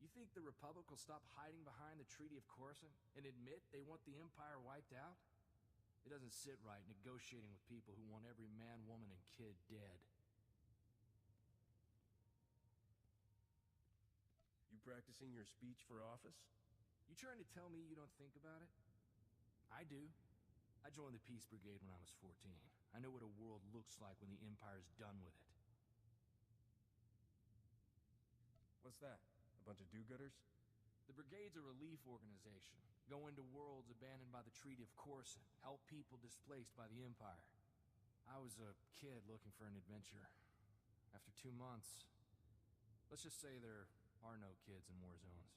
You think the Republic will stop hiding behind the Treaty of Coruscant and admit they want the Empire wiped out? It doesn't sit right negotiating with people who want every man, woman, and kid dead. You practicing your speech for office? You trying to tell me you don't think about it? I do. I joined the Peace Brigade when I was 14. I know what a world looks like when the Empire's done with it. What's that? A bunch of do-gooders? The Brigade's a relief organization. Go into worlds abandoned by the Treaty of Coruscant. Help people displaced by the Empire. I was a kid looking for an adventure. After 2 months, let's just say there are no kids in war zones.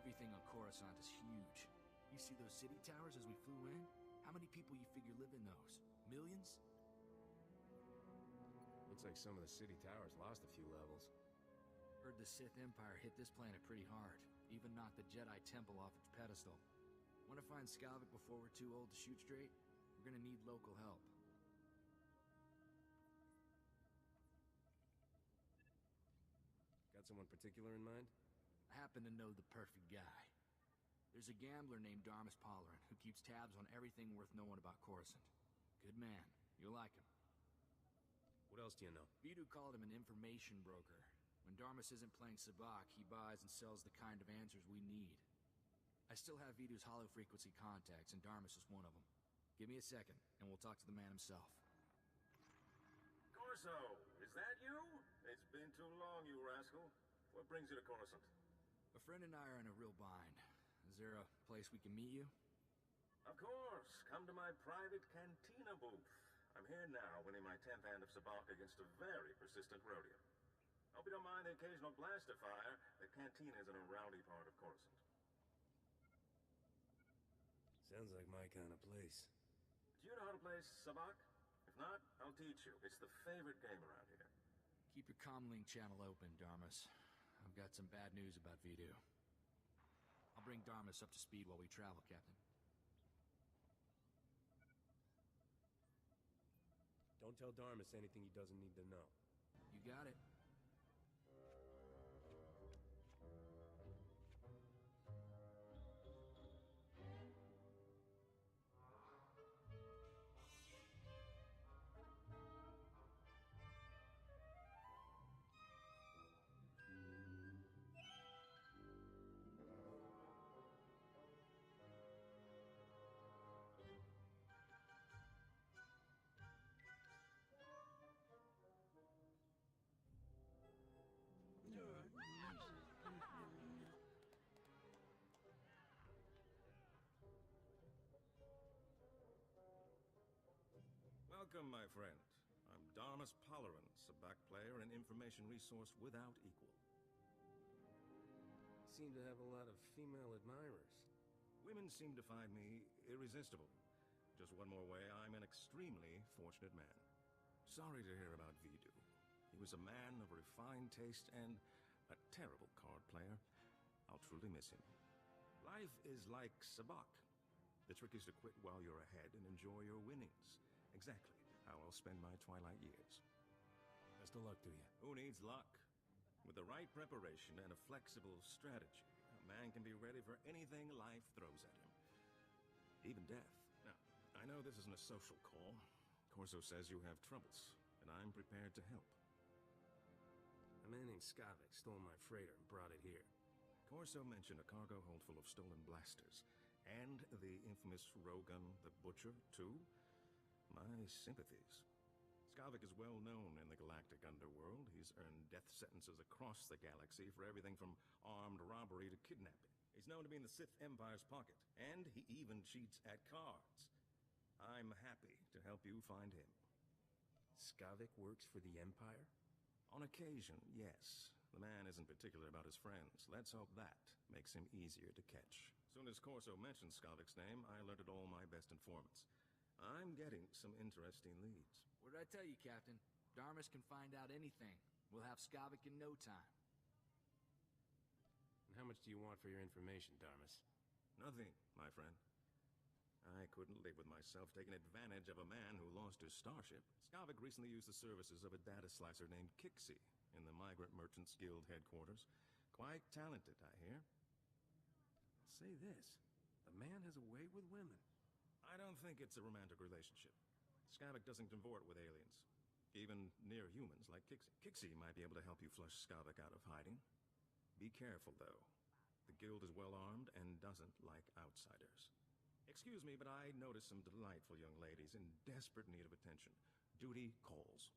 Everything on Coruscant is huge. You see those city towers as we flew in? How many people you figure live in those? Millions? Looks like some of the city towers lost a few levels. Heard the Sith Empire hit this planet pretty hard. Even knocked the Jedi Temple off its pedestal. Want to find Skavik before we're too old to shoot straight? We're gonna need local help. Got someone particular in mind? I happen to know the perfect guy. There's a gambler named Darmus Palarin who keeps tabs on everything worth knowing about Coruscant. Good man. You'll like him. What else do you know? Vidu called him an information broker. When Darmus isn't playing Sabacc, he buys and sells the kind of answers we need. I still have Vidu's hollow-frequency contacts, and Darmus is one of them. Give me a second, and we'll talk to the man himself. Corso, is that you? It's been too long, you rascal. What brings you to Coruscant? A friend and I are in a real bind. Is there a place we can meet you? Of course. Come to my private cantina booth. I'm here now, winning my 10th hand of Sabacc against a very persistent Rhodian. Hope you don't mind the occasional blaster fire. The cantina is in a rowdy part of Coruscant. Sounds like my kind of place. Do you know how to play Sabacc? If not, I'll teach you. It's the favorite game around here. Keep your comlink channel open, Darmus. I've got some bad news about Vidu. I'll bring Darmus up to speed while we travel, Captain. Don't tell Darmus anything he doesn't need to know. You got it. Welcome, my friend. I'm Darmus Palarin, Sabacc player and information resource without equal. You seem to have a lot of female admirers. Women seem to find me irresistible. Just one more way, I'm an extremely fortunate man. Sorry to hear about Vidu. He was a man of refined taste and a terrible card player. I'll truly miss him. Life is like Sabacc. The trick is to quit while you're ahead and enjoy your winnings. Exactly how I'll spend my twilight years. Best of luck to you. Who needs luck? With the right preparation and a flexible strategy, a man can be ready for anything life throws at him. Even death. Now, I know this isn't a social call. Corso says you have troubles, and I'm prepared to help. A man named Skavik stole my freighter and brought it here. Corso mentioned a cargo hold full of stolen blasters, and the infamous Rogun the Butcher, too. My sympathies. Skavik is well known in the galactic underworld. He's earned death sentences across the galaxy for everything from armed robbery to kidnapping. He's known to be in the Sith Empire's pocket, and he even cheats at cards. I'm happy to help you find him. Skavik works for the Empire? On occasion, yes. The man isn't particular about his friends. Let's hope that makes him easier to catch. Soon as Corso mentioned Skavik's name, I alerted all my best informants. I'm getting some interesting leads. What did I tell you, Captain? Darmus can find out anything. We'll have Skavik in no time. And how much do you want for your information, Darmus? Nothing, my friend. I couldn't live with myself taking advantage of a man who lost his starship. Skavik recently used the services of a data slicer named Kixie in the Migrant Merchants Guild headquarters. Quite talented, I hear. Say this. The man has a way with women. I don't think it's a romantic relationship. Skavik doesn't cavort with aliens. Even near humans like Kixie. Kixie might be able to help you flush Skavik out of hiding. Be careful, though. The guild is well-armed and doesn't like outsiders. Excuse me, but I noticed some delightful young ladies in desperate need of attention. Duty calls.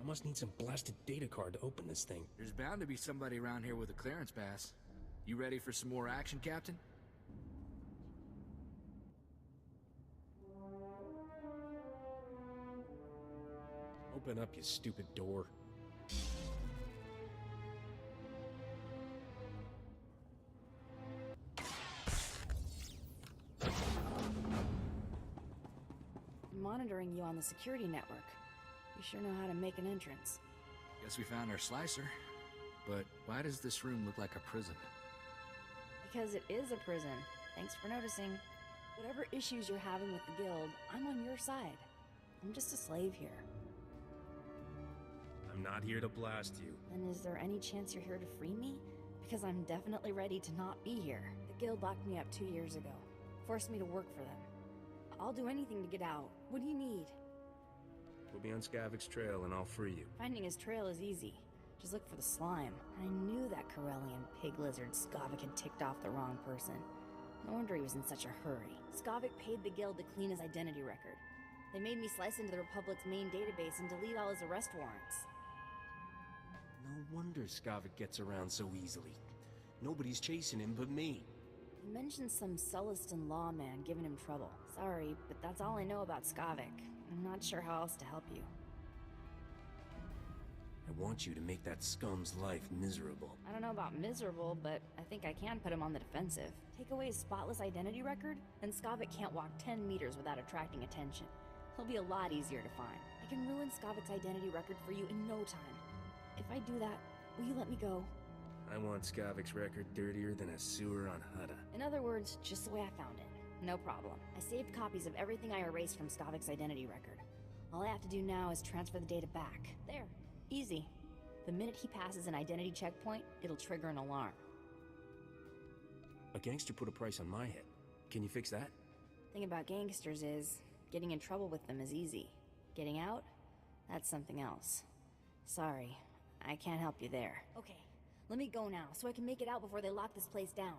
I must need some blasted data card to open this thing. There's bound to be somebody around here with a clearance pass. You ready for some more action, Captain? Open up, you stupid door. I'm monitoring you on the security network. You sure know how to make an entrance. Guess we found our slicer. But why does this room look like a prison? Because it is a prison. Thanks for noticing. Whatever issues you're having with the guild, I'm on your side. I'm just a slave here. I'm not here to blast you. Then is there any chance you're here to free me? Because I'm definitely ready to not be here. The guild locked me up 2 years ago. Forced me to work for them. I'll do anything to get out. What do you need? We'll be on Skavik's trail and I'll free you. Finding his trail is easy. Just look for the slime. I knew that Corellian pig lizard Skavik had ticked off the wrong person. No wonder he was in such a hurry. Skavik paid the guild to clean his identity record. They made me slice into the Republic's main database and delete all his arrest warrants. No wonder Skavik gets around so easily. Nobody's chasing him but me. You mentioned some Sullustan lawman giving him trouble. Sorry, but that's all I know about Skavik. I'm not sure how else to help you. I want you to make that scum's life miserable. I don't know about miserable, but I think I can put him on the defensive. Take away his spotless identity record, and Skavik can't walk 10 meters without attracting attention. He'll be a lot easier to find. I can ruin Skavik's identity record for you in no time. If I do that, will you let me go? I want Skavik's record dirtier than a sewer on Hutta. In other words, just the way I found it. No problem. I saved copies of everything I erased from Skavik's identity record. All I have to do now is transfer the data back. There. Easy. The minute he passes an identity checkpoint, it'll trigger an alarm. A gangster put a price on my head. Can you fix that? Thing about gangsters is, getting in trouble with them is easy. Getting out? That's something else. Sorry, I can't help you there. Okay, let me go now, so I can make it out before they lock this place down.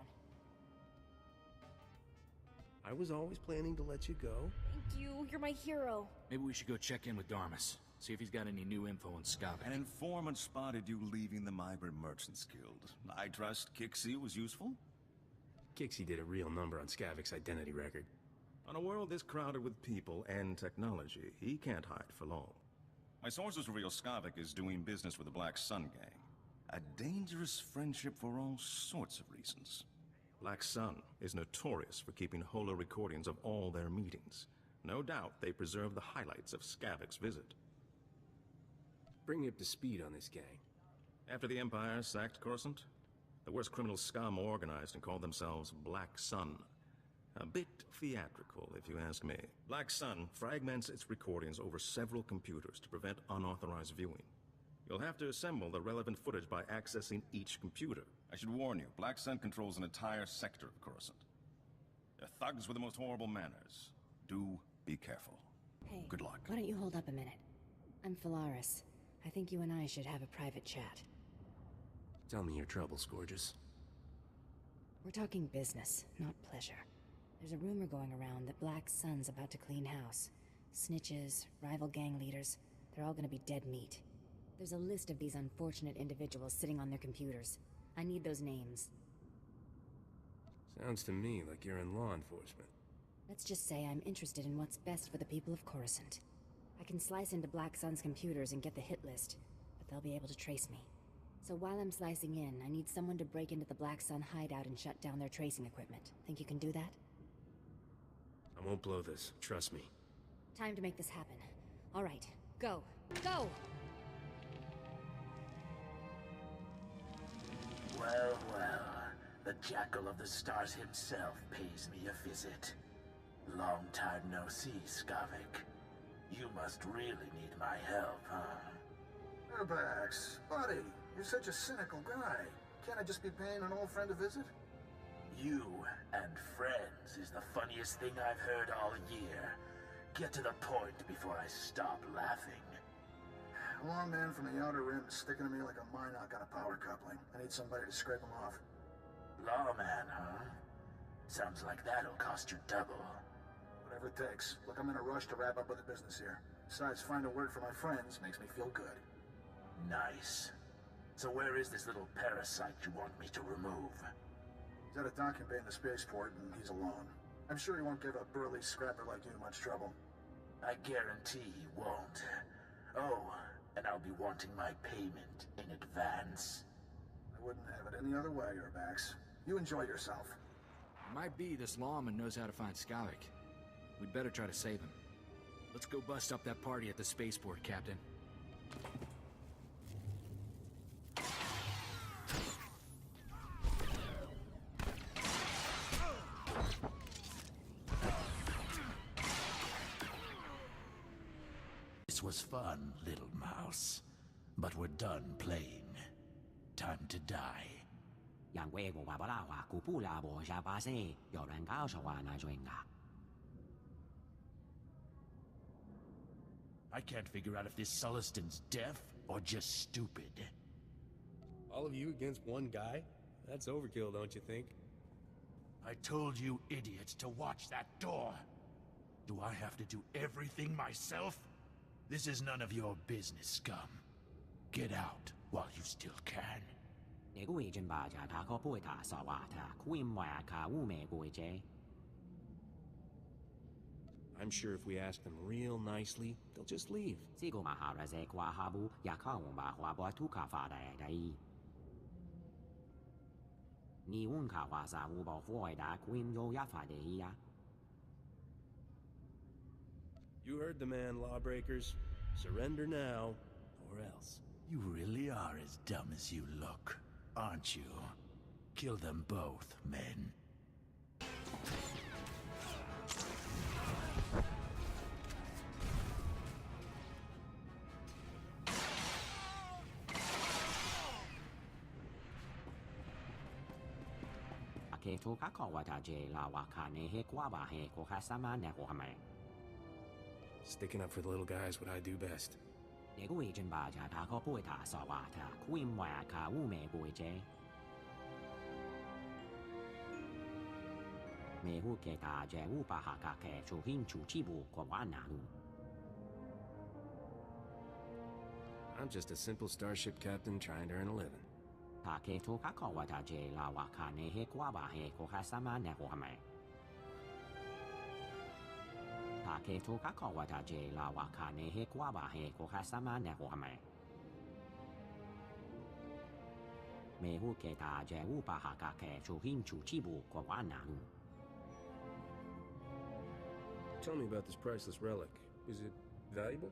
I was always planning to let you go. Thank you, you're my hero. Maybe we should go check in with Darmus. See if he's got any new info on Skavik. An informant spotted you leaving the Migrant Merchants Guild. I trust Kixie was useful? Kixie did a real number on Skavik's identity record. On a world this crowded with people and technology, he can't hide for long. My sources reveal Skavik is doing business with the Black Sun Gang. A dangerous friendship for all sorts of reasons. Black Sun is notorious for keeping holo recordings of all their meetings. No doubt they preserve the highlights of Skavik's visit. Bring me up to speed on this gang. After the Empire sacked Coruscant, the worst criminal scum organized and called themselves Black Sun. A bit theatrical, if you ask me. Black Sun fragments its recordings over several computers to prevent unauthorized viewing. You'll have to assemble the relevant footage by accessing each computer. I should warn you, Black Sun controls an entire sector of Coruscant. They're thugs with the most horrible manners. Do be careful. Hey, good luck. Why don't you hold up a minute? I'm Phalaris. I think you and I should have a private chat. Tell me your troubles, gorgeous. We're talking business, not pleasure. There's a rumor going around that Black Sun's about to clean house. Snitches, rival gang leaders, they're all gonna be dead meat. There's a list of these unfortunate individuals sitting on their computers. I need those names. Sounds to me like you're in law enforcement. Let's just say I'm interested in what's best for the people of Coruscant. I can slice into Black Sun's computers and get the hit list, but they'll be able to trace me. So while I'm slicing in, I need someone to break into the Black Sun hideout and shut down their tracing equipment. Think you can do that? I won't blow this, trust me. Time to make this happen. All right, go! Go! Well, well, the Jackal of the Stars himself pays me a visit. Long time no see, Skavik. You must really need my help, huh? Urbax, buddy, you're such a cynical guy. Can't I just be paying an old friend a visit? You and friends is the funniest thing I've heard all year. Get to the point before I stop laughing. A long man from the Outer Rim is sticking to me like a Minoc on a power coupling. I need somebody to scrape him off. Lawman, huh? Sounds like that'll cost you double. Whatever it takes. Look, I'm in a rush to wrap up with the business here. Besides, finding work for my friends makes me feel good. Nice. So where is this little parasite you want me to remove? He's at a docking bay in the spaceport, and he's alone. I'm sure he won't give a burly scrapper like you much trouble. I guarantee he won't. Oh, and I'll be wanting my payment in advance. I wouldn't have it any other way, Urbax. You enjoy yourself. It might be this lawman knows how to find Skavik. We'd better try to save him. Let's go bust up that party at the spaceport, Captain. This was fun, little mouse. But we're done playing. Time to die. I can't figure out if this Sullistan's deaf or just stupid. All of you against one guy? That's overkill, don't you think? I told you, idiot, to watch that door. Do I have to do everything myself? This is none of your business, scum. Get out while you still can. I'm sure if we ask them real nicely, they'll just leave. You heard the man, lawbreakers. Surrender now, or else. You really are as dumb as you look, aren't you? Kill them both, men. Sticking up for the little guys what I do best. I'm just a simple starship captain trying to earn a living. Tell me about this priceless relic. Is it valuable?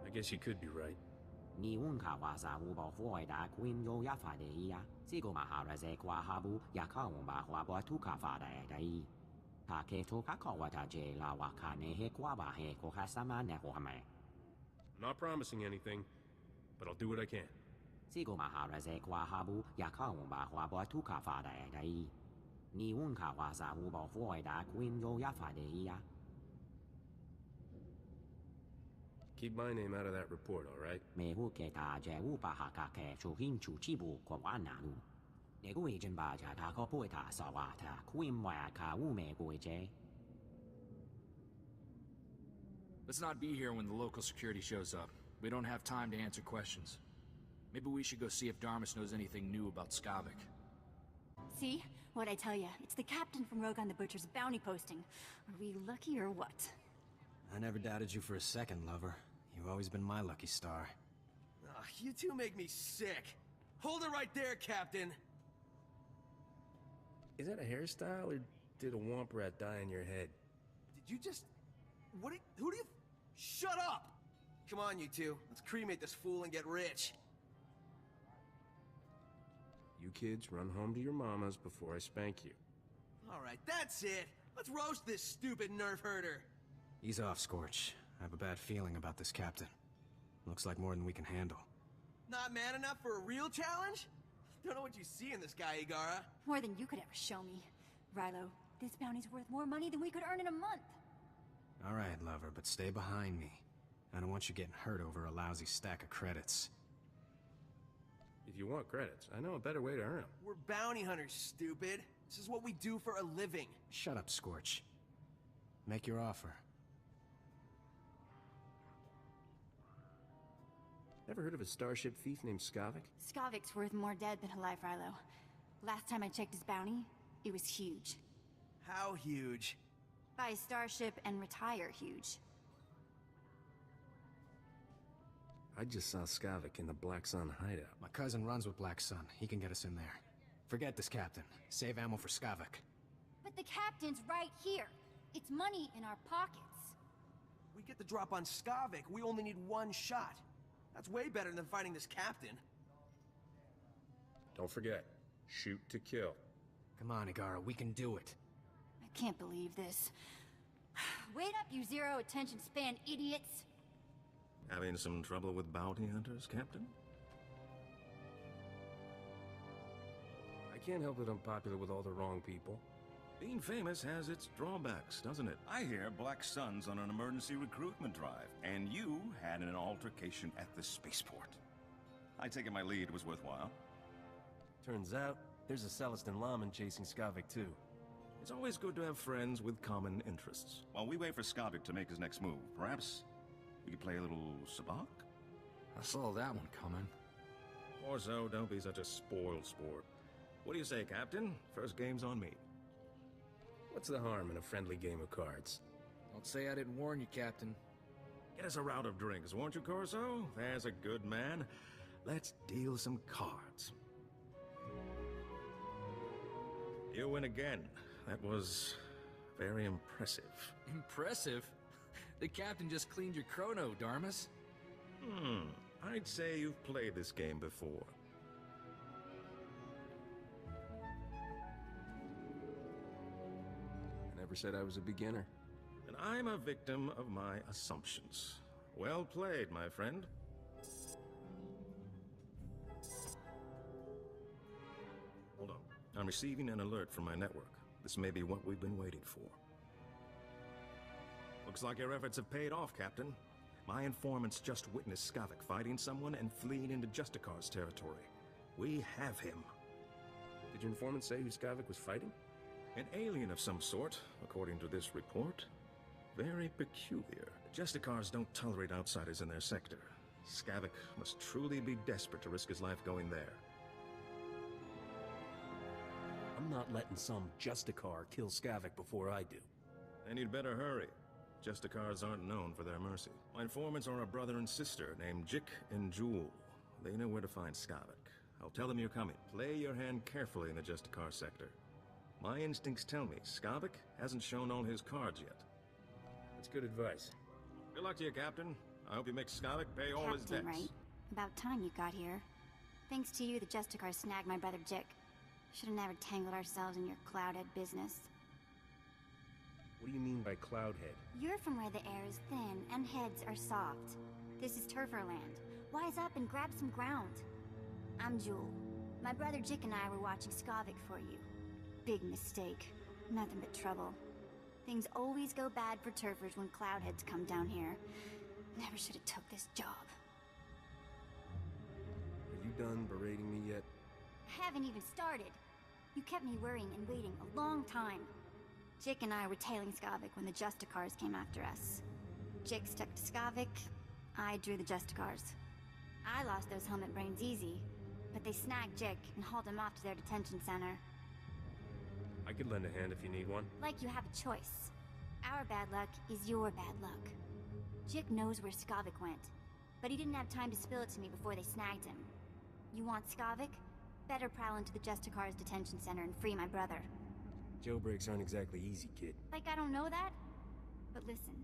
I guess you could be right. I'm not promising anything, but I'll do what I can. Keep my name out of that report, all right? Let's not be here when the local security shows up. We don't have time to answer questions. Maybe we should go see if Darmus knows anything new about Skavik. See? What'd I tell you? It's the captain from Rogan the Butcher's bounty posting. Are we lucky or what? I never doubted you for a second, lover. You've always been my lucky star. Ugh, you two make me sick. Hold it right there, Captain. Is that a hairstyle, or did a womp rat die in your head? Did you just... Who do you... Shut up! Come on, you two. Let's cremate this fool and get rich. You kids run home to your mamas before I spank you. Alright, that's it. Let's roast this stupid nerf herder. Ease off, Scorch. I have a bad feeling about this captain. Looks like more than we can handle. Not man enough for a real challenge? Don't know what you see in this guy, Igara. More than you could ever show me. Rilo, this bounty's worth more money than we could earn in a month. All right, lover, but stay behind me. I don't want you getting hurt over a lousy stack of credits. If you want credits, I know a better way to earn them. We're bounty hunters, stupid. This is what we do for a living. Shut up, Scorch. Make your offer. Ever heard of a starship thief named Skavik? Skavik's worth more dead than alive, Rilo. Last time I checked his bounty, it was huge. How huge? Buy a starship and retire huge. I just saw Skavik in the Black Sun hideout. My cousin runs with Black Sun. He can get us in there. Forget this captain. Save ammo for Skavik. But the captain's right here. It's money in our pockets. We get the drop on Skavik. We only need one shot. That's way better than fighting this captain. Don't forget, shoot to kill. Come on, Igara, we can do it. I can't believe this. Wait up, you zero attention span idiots! Having some trouble with bounty hunters, Captain? I can't help that I'm popular with all the wrong people. Being famous has its drawbacks, doesn't it? I hear Black Sun's on an emergency recruitment drive, and you had an altercation at the spaceport. I take it my lead was worthwhile. Turns out, there's a Celestin lawman chasing Skavik too. It's always good to have friends with common interests. While we wait for Skavik to make his next move, perhaps we could play a little sabacc? I saw that one coming. Or so, don't be such a spoiled sport. What do you say, Captain? First game's on me. What's the harm in a friendly game of cards? Don't say I didn't warn you, Captain. Get us a round of drinks, won't you, Corso? There's a good man. Let's deal some cards. You win again. That was very impressive. Impressive? The captain just cleaned your chrono, Darmus. I'd say you've played this game before. Never said I was a beginner. And I'm a victim of my assumptions. Well played, my friend. Hold on. I'm receiving an alert from my network. This may be what we've been waiting for. Looks like your efforts have paid off, Captain. My informants just witnessed Skavik fighting someone and fleeing into Justicar's territory. We have him. Did your informant say who Skavik was fighting? An alien of some sort, according to this report. Very peculiar. Justicars don't tolerate outsiders in their sector. Skavik must truly be desperate to risk his life going there. I'm not letting some Justicar kill Skavik before I do. And you'd better hurry. Justicars aren't known for their mercy. My informants are a brother and sister named Jick and Jewel. They know where to find Skavik. I'll tell them you're coming. Play your hand carefully in the Justicar sector. My instincts tell me Skavik hasn't shown all his cards yet. That's good advice. Good luck to you, Captain. I hope you make Skavik pay all his debts. Captain, right? About time you got here. Thanks to you, the Justicar snagged my brother Jick. Should have never tangled ourselves in your cloudhead business. What do you mean by Cloudhead? You're from where the air is thin and heads are soft. This is Turferland. Wise up and grab some ground. I'm Jewel. My brother Jick and I were watching Skavik for you. Big mistake. Nothing but trouble. Things always go bad for turfers when Cloudheads come down here. Never should have took this job. Are you done berating me yet? I haven't even started. You kept me worrying and waiting a long time. Jik and I were tailing Skavik when the Justicars came after us. Jik stuck to Skavik, I drew the Justicars. I lost those helmet brains easy, but they snagged Jik and hauled him off to their detention center. I could lend a hand if you need one. Like you have a choice. Our bad luck is your bad luck. Jik knows where Skavik went, but he didn't have time to spill it to me before they snagged him. You want Skavik? Better prowl into the Justicars detention center and free my brother. Jailbreaks aren't exactly easy, kid. Like I don't know that? But listen,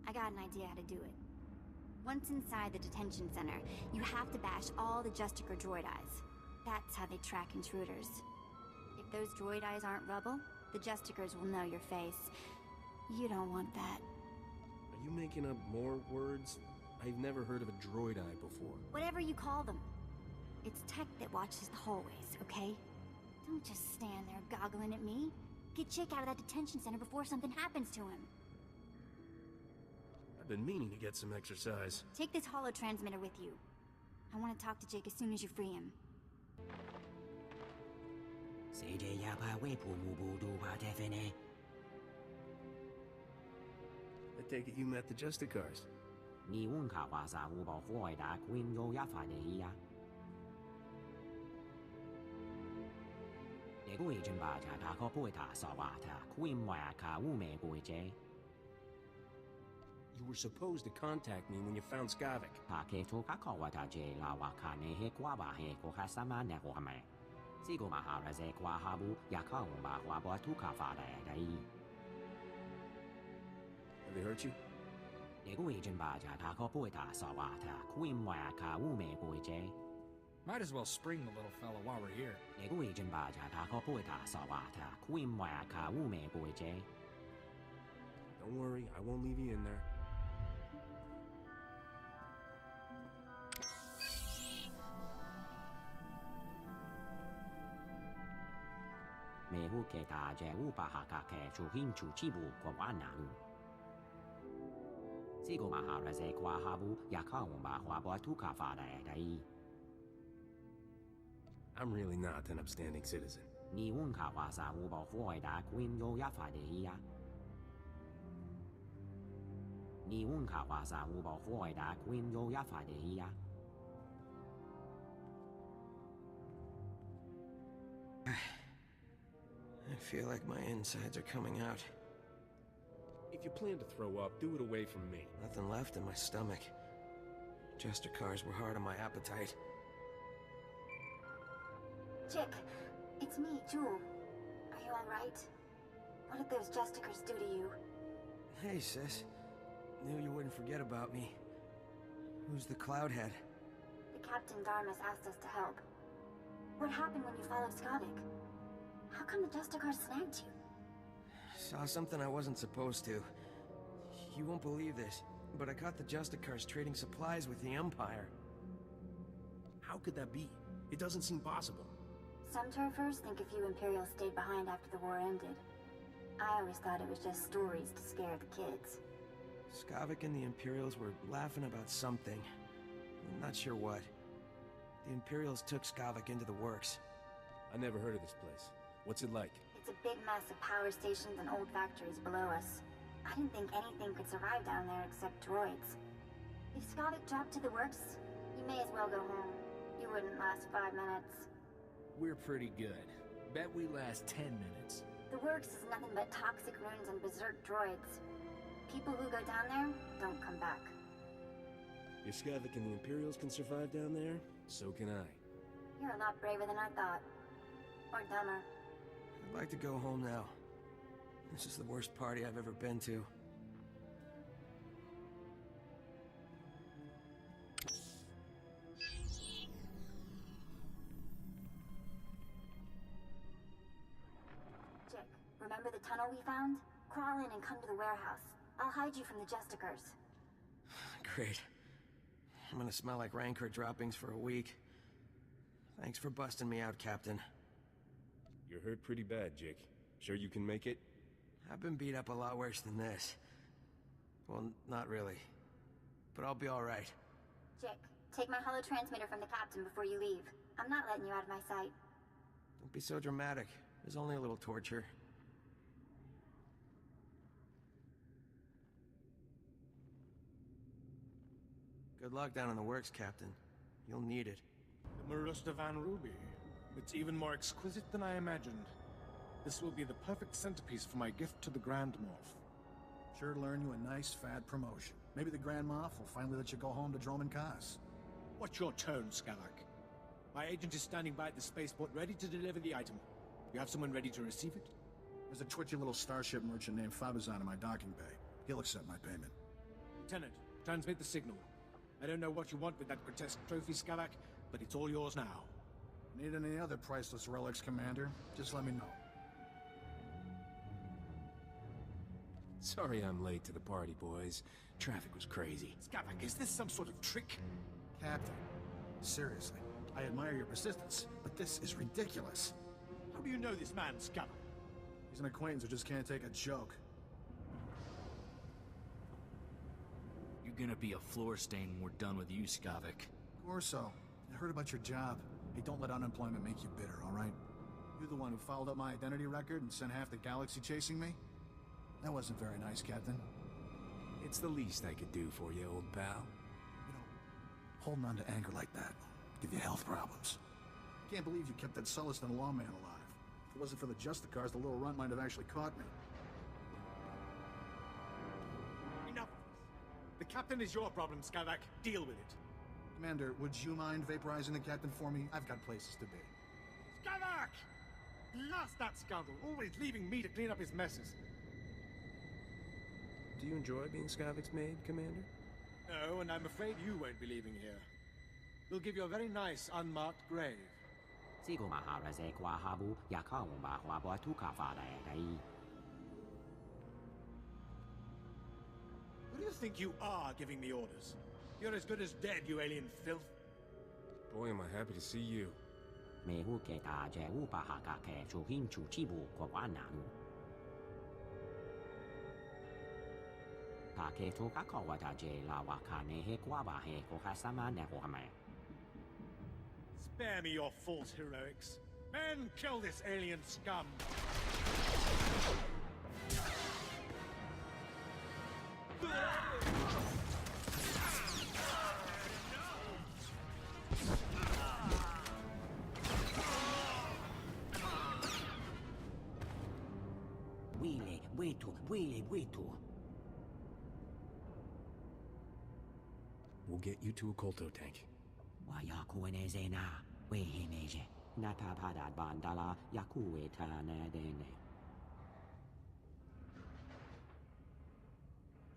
I got an idea how to do it. Once inside the detention center, you have to bash all the Justicar droid eyes. That's how they track intruders. If those droid eyes aren't rubble, the Justicars will know your face. You don't want that. Are you making up more words? I've never heard of a droid eye before. Whatever you call them. It's tech that watches the hallways, okay? Don't just stand there goggling at me. Get Jik out of that detention center before something happens to him. I've been meaning to get some exercise. Take this holo transmitter with you. I want to talk to Jik as soon as you free him. I take it you met the Justicars. You were supposed to contact me when you found Skavik. Have they hurt you? Might as well spring the little fella while we're here. Don't worry, I won't leave you in there. I'm really not an upstanding citizen. I feel like my insides are coming out. If you plan to throw up, do it away from me. Nothing left in my stomach. Justicars were hard on my appetite. Jik, it's me, Jewel. Are you alright? What did those Justicars do to you? Hey, sis. Knew you wouldn't forget about me. Who's the Cloudhead? The Captain Darmus asked us to help. What happened when you followed Skavik? How come the Justicars snagged you? Saw something I wasn't supposed to. You won't believe this, but I caught the Justicars trading supplies with the Empire. How could that be? It doesn't seem possible. Some turfers think a few Imperials stayed behind after the war ended. I always thought it was just stories to scare the kids. Skavik and the Imperials were laughing about something. I'm not sure what. The Imperials took Skavik into the works. I never heard of this place. What's it like? It's a big mess of power stations and old factories below us. I didn't think anything could survive down there except droids. If Skavik dropped to the works, you may as well go home. You wouldn't last 5 minutes. We're pretty good. Bet we last 10 minutes. The works is nothing but toxic ruins and berserk droids. People who go down there don't come back. If Skavik and the Imperials can survive down there, so can I. You're a lot braver than I thought. Or dumber. I'd like to go home now. This is the worst party I've ever been to. Jik, remember the tunnel we found? Crawl in and come to the warehouse. I'll hide you from the Justicars. Great. I'm gonna smell like Rancor droppings for a week. Thanks for busting me out, Captain. You're hurt pretty bad, Jake. Sure you can make it? I've been beat up a lot worse than this. Well, not really. but I'll be alright. Jick, take my holo transmitter from the captain before you leave. I'm not letting you out of my sight. Don't be so dramatic. There's only a little torture. Good luck down in the works, Captain. You'll need it. The Marusta Van Ruby. It's even more exquisite than I imagined. This will be the perfect centerpiece for my gift to the Grand Moff. Sure to learn you a nice, fat promotion. Maybe the Grand Moff will finally let you go home to Droman Kaas. Watch your tone, Skavak. My agent is standing by at the spaceport ready to deliver the item. You have someone ready to receive it? There's a twitchy little starship merchant named Fabizon in my docking bay. He'll accept my payment. Lieutenant, transmit the signal. I don't know what you want with that grotesque trophy, Skavak, but it's all yours now. Need any other priceless relics, Commander? Just let me know. Sorry I'm late to the party, boys. Traffic was crazy. Skavak, is this some sort of trick? Captain, seriously, I admire your persistence, but this is ridiculous. How do you know this man, Skavak? He's an acquaintance who just can't take a joke. You're gonna be a floor stain when we're done with you, Skavak. Corso, I heard about your job. Hey, don't let unemployment make you bitter, all right? You're the one who fouled up my identity record and sent half the galaxy chasing me? That wasn't very nice, Captain. It's the least I could do for you, old pal. You know, holding on to anger like that will give you health problems. I can't believe you kept that Sullustan lawman alive. If it wasn't for the Justicars, the little runt might have actually caught me. Enough! The captain is your problem, Skavak. Deal with it. Commander, would you mind vaporizing the captain for me? I've got places to be. Skavak! Blast that scoundrel, always leaving me to clean up his messes. Do you enjoy being Skavik's maid, Commander? No, and I'm afraid you won't be leaving here. We'll give you a very nice, unmarked grave. What do you think you are giving me orders? You're as good as dead, you alien filth. Boy, am I happy to see you. Spare me your false heroics. Men, kill this alien scum! We'll get you to a Kolto tank.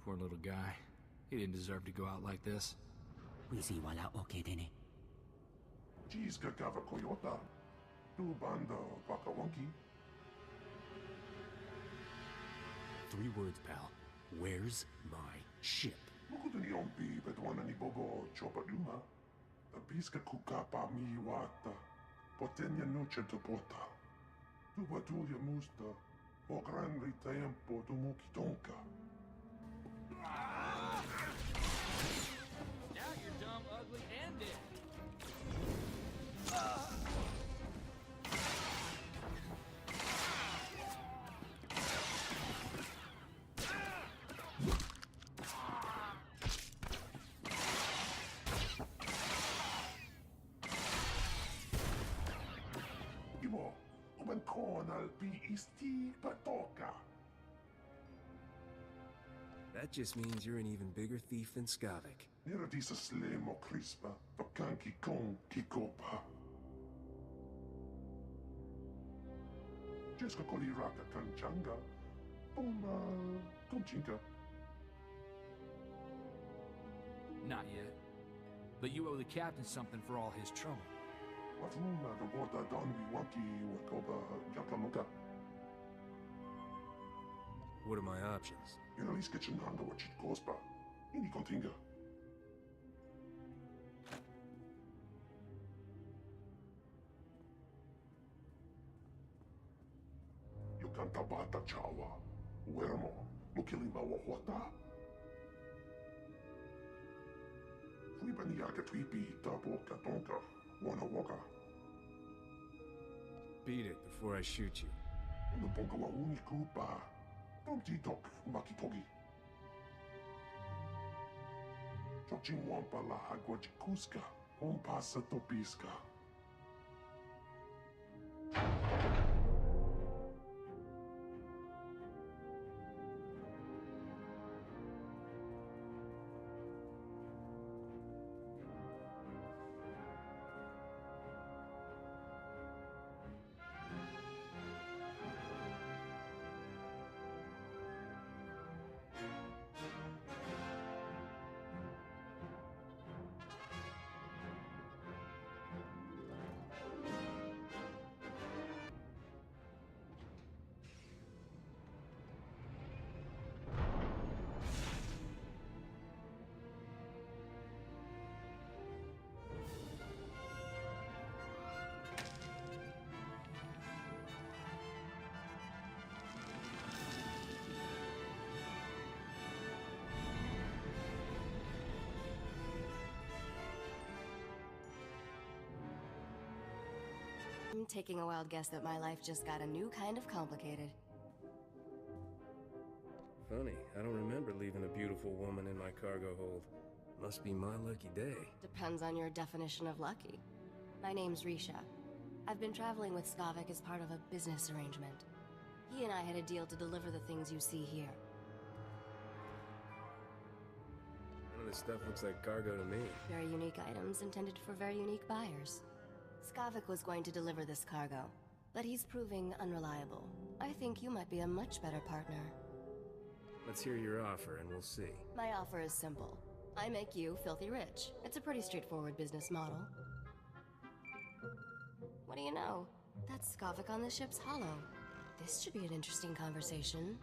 Poor little guy. He didn't deserve to go out like this. Cheeska Kava Koyota. Tu banda Wakawonki. 3 words, pal. Where's my ship? Mukutuni ompi betwana ni bobo chopaduma. Abiska kukapa mi wata. Potenya noche topota. Tu batulia musta. O gran tempo tu mukitonka. Now you're dumb, ugly, and dead. Imo, uban konal pi isti patoka. That just means you're an even bigger thief than Skavak. Niradisa slemo crispa, vakanki kon kikopa. Jeska koliraka kanchanga, bomba konchinka. Not yet. But you owe the captain something for all his trouble. Wafuna the water donwi waki wakoba yakamuka. What are my options? You're at least get your nanga what you cospa. Ini kontinga. You canta bata chawa. Uermo, mukilima wahota. Yakatwipi Taboka Tonka Wana Waka. Beat it before I shoot you. The Bongala Uni Kupa. Tomti Tok Makitogi. Chochin Wampa La Haguachikuska. Ompasa Topiska. I'm taking a wild guess that my life just got a new kind of complicated. Funny, I don't remember leaving a beautiful woman in my cargo hold. Must be my lucky day. Depends on your definition of lucky. My name's Risha. I've been traveling with Skavik as part of a business arrangement. He and I had a deal to deliver the things you see here. None of this stuff looks like cargo to me. Very unique items intended for very unique buyers. Skavik was going to deliver this cargo, but he's proving unreliable. I think you might be a much better partner. Let's hear your offer and we'll see. My offer is simple. I make you filthy rich. It's a pretty straightforward business model. What do you know? That's Skavik on the ship's hollow. This should be an interesting conversation.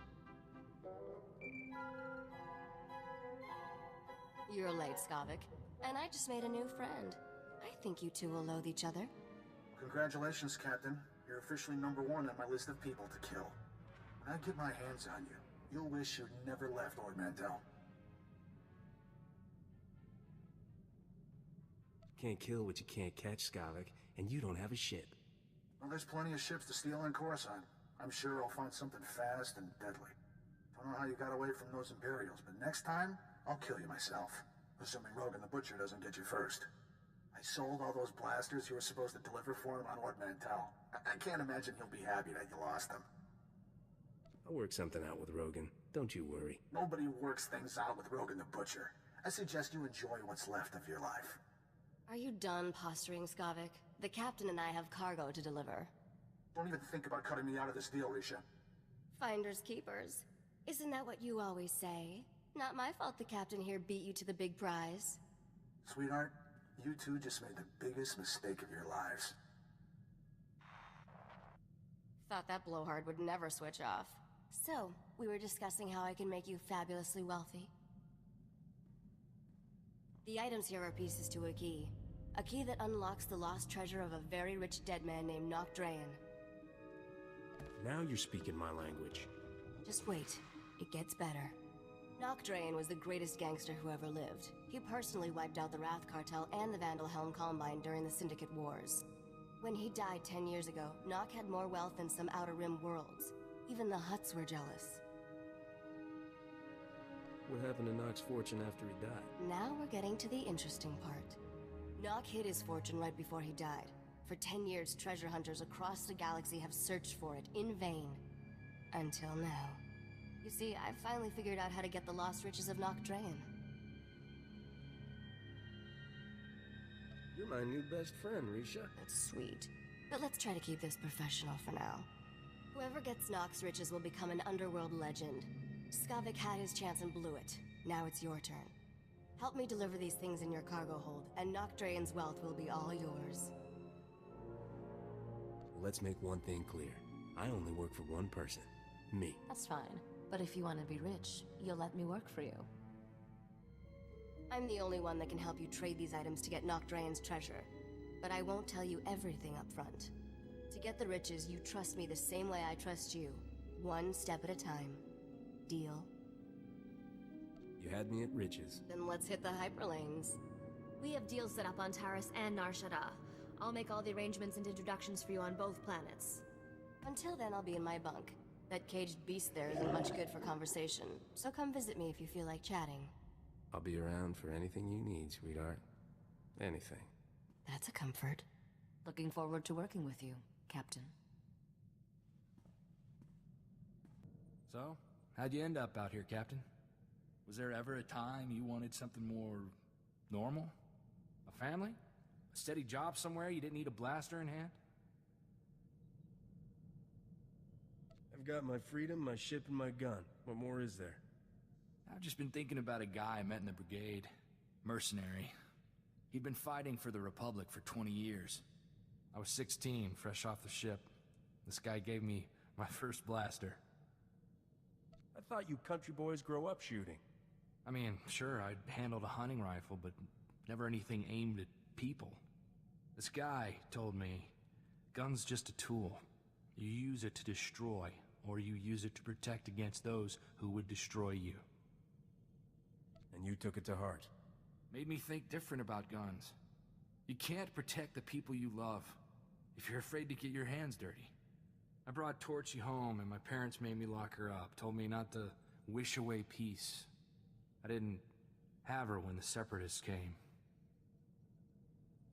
You're late, Skavik, and I just made a new friend. I think you two will loathe each other. Congratulations, Captain. You're officially #1 on my list of people to kill. When I get my hands on you, you'll wish you'd never left Ord Mantell. Can't kill what you can't catch, Skavik, and you don't have a ship. Well, there's plenty of ships to steal in Coruscant. I'm sure I'll find something fast and deadly. Don't know how you got away from those Imperials, but next time, I'll kill you myself. Assuming Rogan the Butcher doesn't get you first. I sold all those blasters you were supposed to deliver for him on Ord Mantell. I can't imagine he'll be happy that you lost them. I'll work something out with Rogan. Don't you worry. Nobody works things out with Rogan the Butcher. I suggest you enjoy what's left of your life. Are you done posturing, Skavik? The captain and I have cargo to deliver. Don't even think about cutting me out of this deal, Risha. Finders keepers. Isn't that what you always say? Not my fault the captain here beat you to the big prize. Sweetheart, you two just made the biggest mistake of your lives. Thought that blowhard would never switch off. So, we were discussing how I can make you fabulously wealthy. The items here are pieces to a key. A key that unlocks the lost treasure of a very rich dead man named Nock Drayan. Now you're speaking my language. Just wait. It gets better. Nock Drayan was the greatest gangster who ever lived. He personally wiped out the Wrath Cartel and the Vandal Helm Combine during the Syndicate Wars. When he died 10 years ago, Nock had more wealth than some Outer Rim worlds. Even the Hutts were jealous. What happened to Nock's fortune after he died? Now we're getting to the interesting part. Nock hid his fortune right before he died. For 10 years, treasure hunters across the galaxy have searched for it in vain. Until now. You see, I've finally figured out how to get the lost riches of Nock Drayan. You're my new best friend, Risha. That's sweet. But let's try to keep this professional for now. Whoever gets Nock's riches will become an underworld legend. Skavik had his chance and blew it. Now it's your turn. Help me deliver these things in your cargo hold, and Nock Drayan's wealth will be all yours. Let's make one thing clear. I only work for one person. Me. That's fine. But if you want to be rich, you'll let me work for you. I'm the only one that can help you trade these items to get Nock Drayan's treasure. But I won't tell you everything up front. To get the riches, you trust me the same way I trust you. One step at a time. Deal? You had me at riches. Then let's hit the hyperlanes. We have deals set up on Taris and Nar Shaddaa. I'll make all the arrangements and introductions for you on both planets. Until then, I'll be in my bunk. That caged beast there isn't much good for conversation, so come visit me if you feel like chatting. I'll be around for anything you need, sweetheart. Anything. That's a comfort. Looking forward to working with you, Captain. So, how'd you end up out here, Captain? Was there ever a time you wanted something more normal? A family? A steady job somewhere you didn't need a blaster in hand? I've got my freedom, my ship, and my gun. What more is there? I've just been thinking about a guy I met in the brigade. Mercenary. He'd been fighting for the Republic for 20 years. I was 16, fresh off the ship. This guy gave me my first blaster. I thought you country boys grow up shooting. I mean, sure, I'd handled a hunting rifle, but never anything aimed at people. This guy told me, gun's just a tool. You use it to destroy, or you use it to protect against those who would destroy you. And you took it to heart. Made me think different about guns. You can't protect the people you love if you're afraid to get your hands dirty. I brought Torchy home, and my parents made me lock her up, told me not to wish away peace. I didn't have her when the Separatists came.